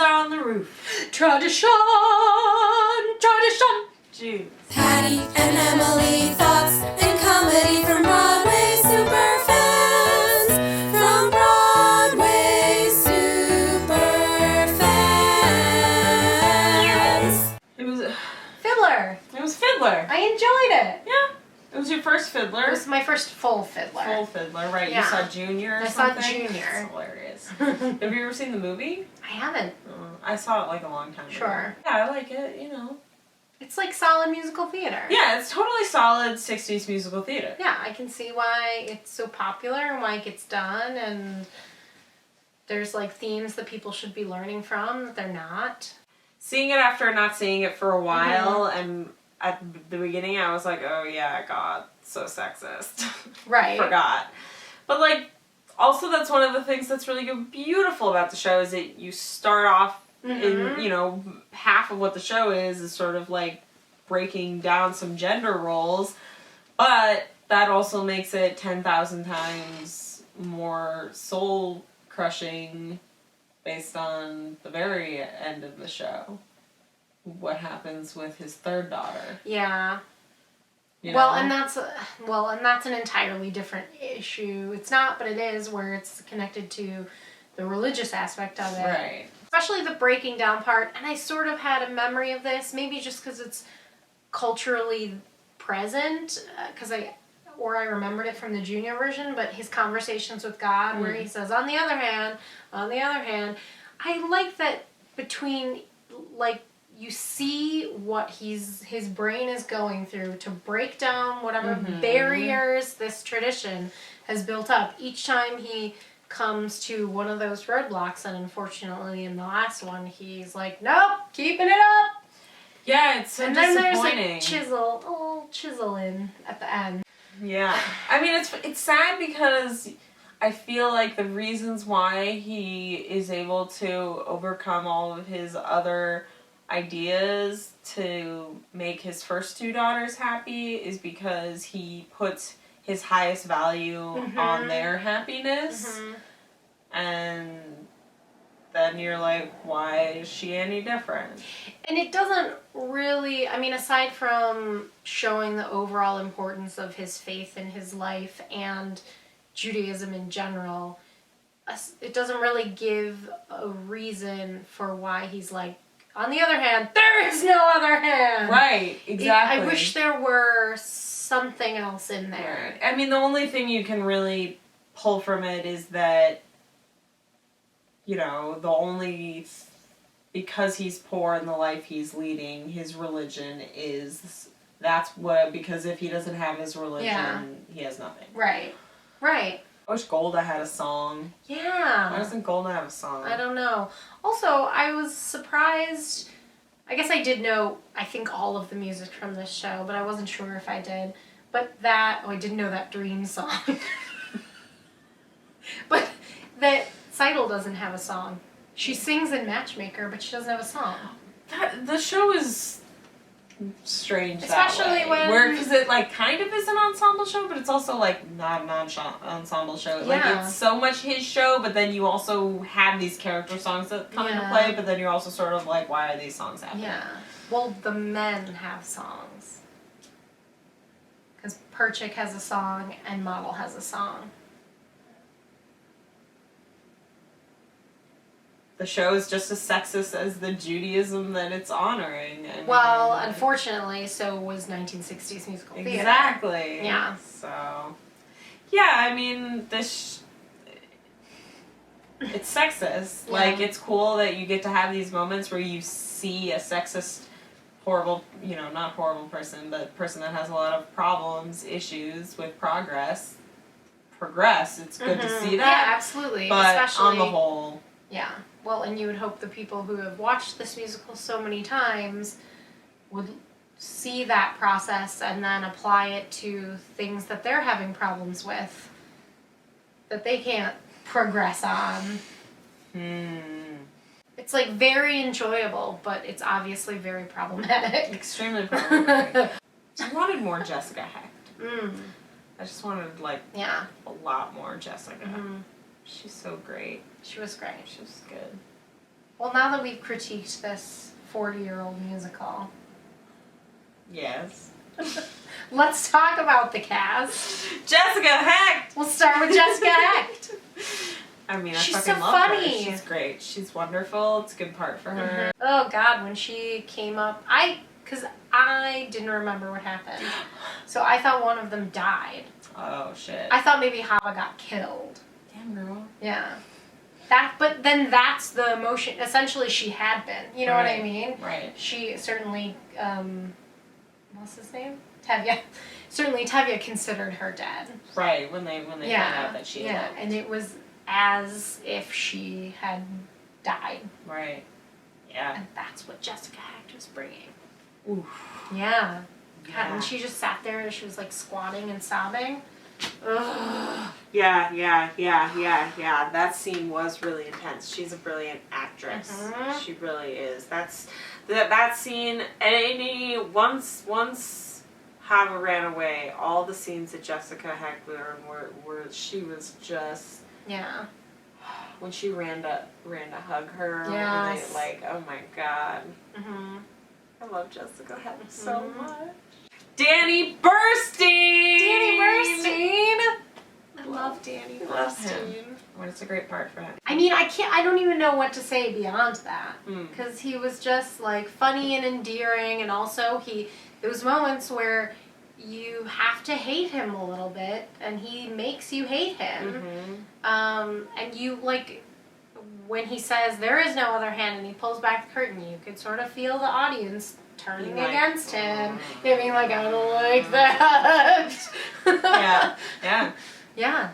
Fiddler on the Roof. Tradition! Jeez. Patty and Emily, thoughts and comedy from Broadway super fans. From Broadway super fans. It was Fiddler. Fiddler. I enjoyed it. Yeah. It was your first Fiddler. It was my first full Fiddler. Full Fiddler, right. Yeah. You saw Junior or I something? saw Junior. That's hilarious. Have you ever seen the movie? I haven't. I saw it like a long time ago. Sure. Yeah, I like it, you know. It's like solid musical theater. Yeah, it's totally solid 60s musical theater. Yeah, I can see why it's so popular and why it gets done, and there's like themes that people should be learning from that they're not. Seeing it after not seeing it for a while, and at the beginning I was like, oh yeah, God, so sexist. Right. Forgot. But like, also that's one of the things that's really beautiful about the show is that you start off in, you know, half of what the show is sort of like breaking down some gender roles, but that also makes it 10,000 times more soul crushing based on the very end of the show. What happens with his third daughter. Yeah. You know? Well, and that's an entirely different issue. It's not, but it is, where it's connected to the religious aspect of it. Right. Especially the breaking down part. And I sort of had a memory of this, maybe just because it's culturally present, I remembered it from the Junior version, but his conversations with God, where he says, on the other hand, I like that between, like, you see what his brain is going through to break down whatever barriers this tradition has built up. Each time he comes to one of those roadblocks, and unfortunately in the last one, he's like, nope, keeping it up. Yeah, it's so disappointing. And then disappointing. there's a little chisel in at the end. Yeah. I mean, it's sad because I feel like the reasons why he is able to overcome all of his other ideas to make his first two daughters happy is because he puts his highest value on their happiness. And then you're like, why is she any different? And it doesn't really, I mean, aside from showing the overall importance of his faith in his life and Judaism in general, it doesn't really give a reason for why he's like, on the other hand, there is no other hand. Right, exactly. I wish there were something else in there. Right. I mean, the only thing you can really pull from it is that, you know, because he's poor in the life he's leading, his religion is, because if he doesn't have his religion, he has nothing. Right. I wish Golda had a song. Yeah. Why doesn't Golda have a song? I don't know. Also, I was surprised. I guess I did know, I think, all of the music from this show, but I wasn't sure if I did. But I didn't know that Dream song. But that Seidel doesn't have a song. She sings in Matchmaker, but she doesn't have a song. The show is strange, especially because it like kind of is an ensemble show, but it's also like not an ensemble show. Yeah. Like it's so much his show, but then you also have these character songs that come into play, but then you're also sort of like, why are these songs happening? Yeah. Well, the men have songs. Because Perchik has a song and Model has a song. The show is just as sexist as the Judaism that it's honoring. Well, unfortunately, so was 1960s musical theater. Exactly. Yeah. So, yeah, I mean, it's sexist. Yeah. Like, it's cool that you get to have these moments where you see a sexist, horrible, you know, not horrible person, but person that has a lot of problems, issues with progress. It's good to see that. Yeah, absolutely. But especially, on the whole... Yeah. Well, and you would hope the people who have watched this musical so many times would see that process and then apply it to things that they're having problems with that they can't progress on. It's like very enjoyable, but it's obviously very problematic. Extremely problematic. I wanted more Jessica Hecht. I just wanted like a lot more Jessica. She's so great. She was great. She was good. Well, now that we've critiqued this 40-year-old musical, Yes. let's talk about the cast. Jessica Hecht! We'll start with Jessica Hecht. I mean, I She's fucking so love funny. her. She's great. She's wonderful. It's a good part for her. Oh God, when she came up, because I didn't remember what happened, so I thought one of them died. Oh, shit. I thought maybe Hava got killed. Damn, girl. Yeah. But then that's the emotion. Essentially, she had been. You know what I mean? Right. She certainly, what's his name? Tevye. Certainly, Tevye considered her dead. Right, when they found out that she Yeah, eloped. and it was as if she had died. Right. Yeah. And that's what Jessica Hecht was bringing. Oof. Yeah. God, Yeah. and she just sat there and she was like squatting and sobbing. Ugh. Yeah. That scene was really intense. She's a brilliant actress. Mhm. She really is. That scene. Once Hava ran away, all the scenes that Jessica Hecht were she was just Yeah. when she ran to hug her. Yes. And oh my God. Mm-hmm. I love Jessica Hecht so much. Danny Burstein! Danny Burstein! I love Danny Love Burstein. Well, it's a great part for him. I mean, I don't even know what to say beyond that. Mm. Because he was just like funny and endearing, and also those moments where you have to hate him a little bit, and he makes you hate him. Mm-hmm. And you, like, when he says, there is no other hand, and he pulls back the curtain, you could sort of feel the audience turning against him. I mean, like, I don't like that. Yeah. Yeah.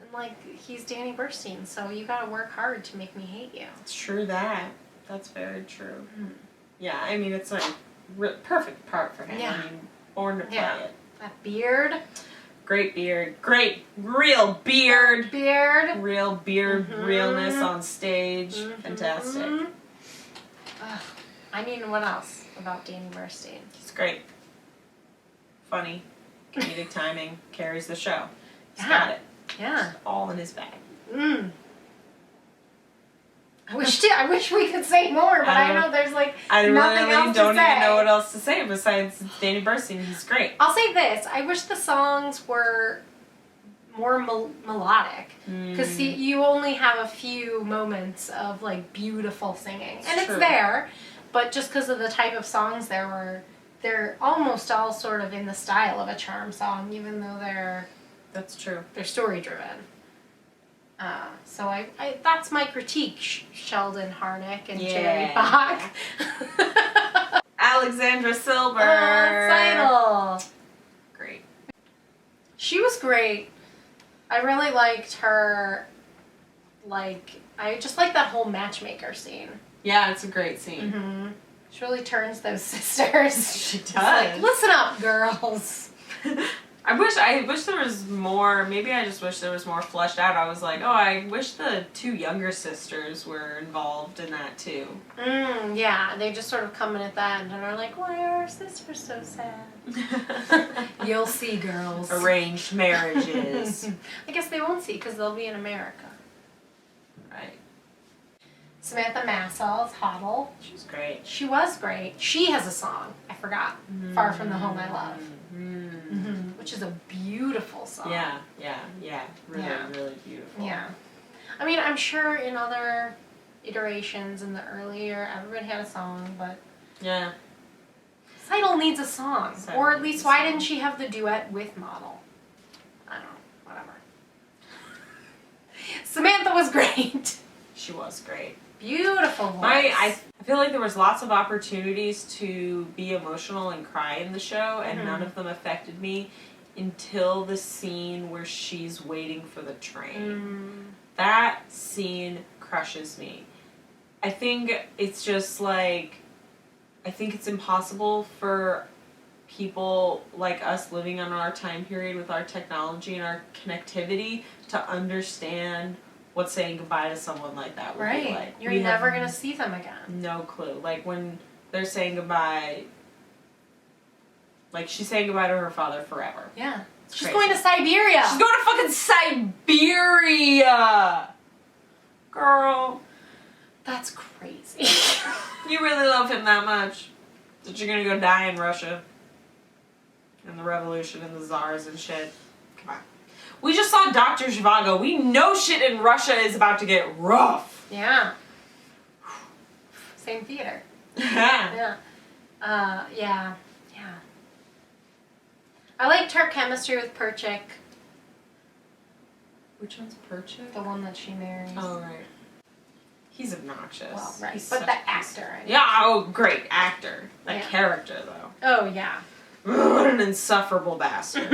And, like, he's Danny Burstein, so you gotta work hard to make me hate you. It's true that. That's very true. Mm. Yeah, I mean, it's like perfect part for him. Yeah. I mean, born to play it. That beard. Great beard. Great, real beard. Real beard Mhm. realness on stage. Mhm. Fantastic. Ugh. I mean, what else about Danny Burstein? He's great. Funny. Comedic timing. Carries the show. He's Yeah. got it. Yeah. All in his bag. Mm. I wish we could say more, but I know there's like I nothing really else don't to say. even know what else to say besides Danny Burstein. He's great. I'll say this: I wish the songs were more melodic, because you only have a few moments of like beautiful singing, and it's true. there, but just because of the type of songs they're almost all sort of in the style of a charm song, even though That's true. they're story driven. So I that's my critique, Sheldon Harnick and Jerry Bach. Alexandra Silber. Seidel. Great. She was great. I really liked her. Like, I just like that whole matchmaker scene. Yeah, it's a great scene. Mm-hmm. She really turns those sisters. She does. It's like, listen up, girls. I wish there was more. Maybe I just wish there was more fleshed out. I was like, oh, I wish the two younger sisters were involved in that too. Yeah, they just sort of come in at that and are like, why are our sisters so sad? You'll see, girls. Arranged marriages. I guess they won't see because they'll be in America. Right. Samantha Massell is Hoddle. She's great. She was great. She has a song. I forgot. Far From the Home I Love. Which is a beautiful song. Yeah. Really beautiful. Yeah. I mean, I'm sure in other iterations in the earlier, everybody had a song, but Yeah. Seidel needs a song. Seidel Or at needs least, a why song. didn't she have the duet with Model? I don't know. Whatever. Samantha was great. She was great. Beautiful voice. I feel like there was lots of opportunities to be emotional and cry in the show, and none of them affected me until the scene where she's waiting for the train. That scene crushes me. I think it's just like, I think it's impossible for people like us living on our time period with our technology and our connectivity to understand what saying goodbye to someone like that would be like. You're never going to see them again. No clue. Like when they're saying goodbye, like she's saying goodbye to her father forever. Yeah. It's She's crazy. going to Siberia. She's going to fucking Siberia! Girl. That's crazy. You really love him that much that you're gonna go die in Russia. And the revolution and the czars and shit. Come on. We just saw Dr. Zhivago. We know shit in Russia is about to get rough. Yeah. Same theater. Yeah. Yeah. I liked her chemistry with Perchik, Which one's Perchik? the one that she marries. Oh, right. He's obnoxious. Well, right. He's But such the a piece actor. I mean. Yeah, oh, great actor. That Yeah. character, though. Oh, yeah. What an insufferable bastard.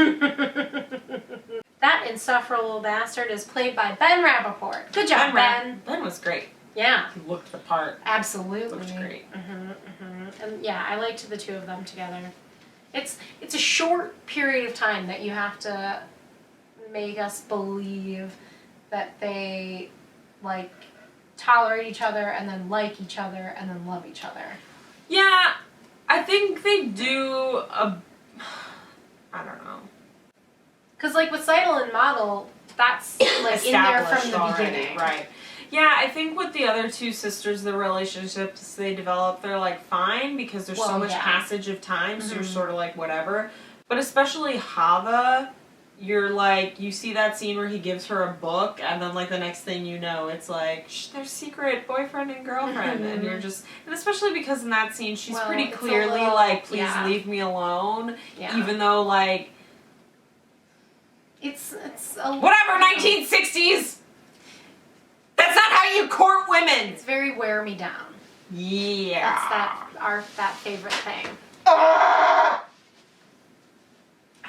That insufferable bastard is played by Ben Rappaport. Good job, Ben. Ben was great. Yeah. He looked the part. Absolutely. Looked great. And yeah, I liked the two of them together. It's a short period of time that you have to make us believe that they like tolerate each other and then like each other and then love each other. Yeah, I think they do I don't know. Because like with Seidel and Model, that's like in there from the already, beginning. right. Yeah, I think with the other two sisters, the relationships they develop, they're like fine because there's so much passage of time, so you're sort of like whatever. But especially Hava, you're like, you see that scene where he gives her a book, and then like the next thing you know, it's like, they're secret boyfriend and girlfriend, and you're just, and especially because in that scene, she's pretty clearly like, please leave me alone, even though like, it's a whatever, 1960s! That's not how you court women! It's very wear me down. Yeah. That's that favorite thing. At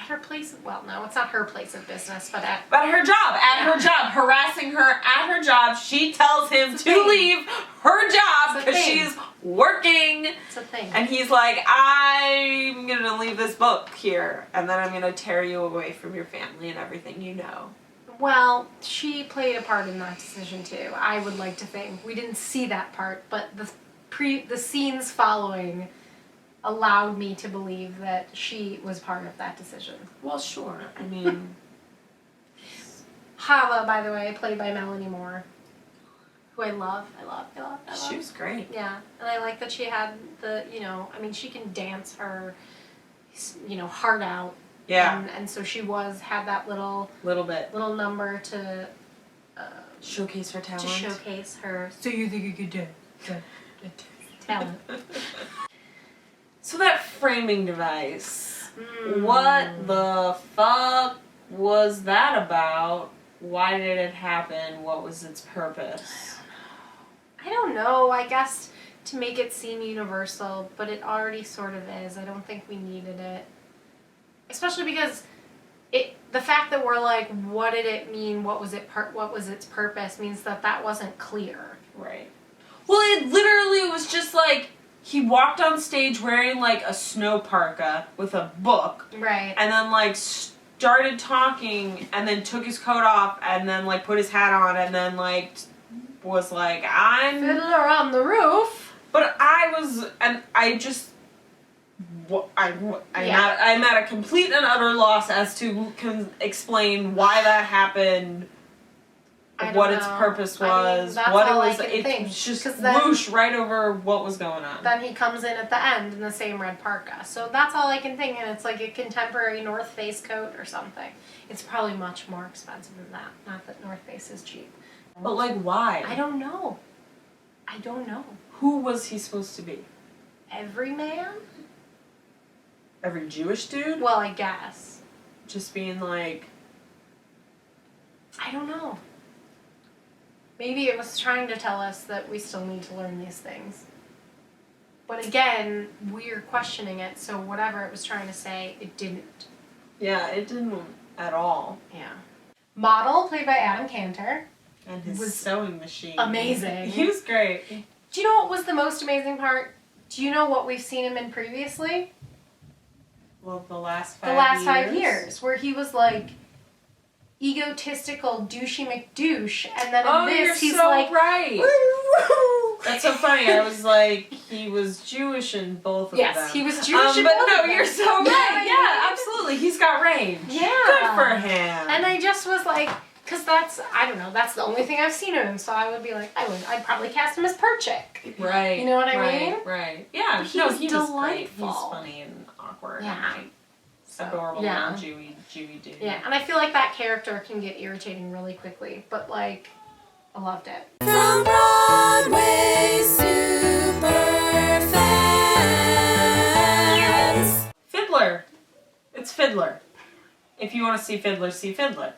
her place, well, no, it's not her place of business, but at her job, her job, harassing her at her job, she tells him to leave her job because she's working. It's a thing. And he's like, I'm gonna leave this book here, and then I'm gonna tear you away from your family and everything you know. Well, she played a part in that decision too. I would like to think we didn't see that part, but the scenes following allowed me to believe that she was part of that decision. Well, sure. I mean, Hava, by the way, played by Melanie Moore, who I love. She was great. Yeah, and I like that she had she can dance her, heart out. Yeah. And so she had that little number to showcase her talent. To showcase her. So you think you could do talent. So that framing device, what the fuck was that about? Why did it happen? What was its purpose? I don't know. I guess to make it seem universal, but it already sort of is. I don't think we needed it. Especially because the fact that we're like, what did it mean? What was its purpose? Means that wasn't clear. Right. Well, it literally was just like he walked on stage wearing like a snow parka with a book. Right. And then like started talking and then took his coat off and then like put his hat on and then like was like, I'm Fiddler on the roof. But I'm at a complete and utter loss as to explain why that happened, what its purpose was, what it was. It's just whoosh right over what was going on. Then he comes in at the end in the same red parka. So that's all I can think, and it's like a contemporary North Face coat or something. It's probably much more expensive than that. Not that North Face is cheap. But like, why? I don't know. Who was he supposed to be? Every man? Every Jewish dude? Well, I guess. Just being like... I don't know. Maybe it was trying to tell us that we still need to learn these things. But again, we're questioning it, so whatever it was trying to say, it didn't. Yeah, it didn't at all. Yeah. Model, played by Adam Kantor. And his sewing machine. Amazing. He was great. Do you know what was the most amazing part? Do you know what we've seen him in previously? Well, the last 5 years. Where he was like egotistical douchey McDouche, and then in this he's so like right. That's so funny. I was like, he was Jewish in both of them. Yes, he was Jewish in but both no, of them. you're so right. Yeah, absolutely. He's got range. Yeah. Good for him. And I just was like, because I don't know, that's the only thing I've seen of him, so I would be like, I'd probably cast him as Perchik. Right. You know what I mean? Right. Yeah. But he no, was he was great. delightful. He's funny and awkward. Yeah. And adorable little Jewy dude. Yeah, and I feel like that character can get irritating really quickly, but like, I loved it. From Broadway super fans. Fiddler. It's Fiddler. If you want to see Fiddler, see Fiddler.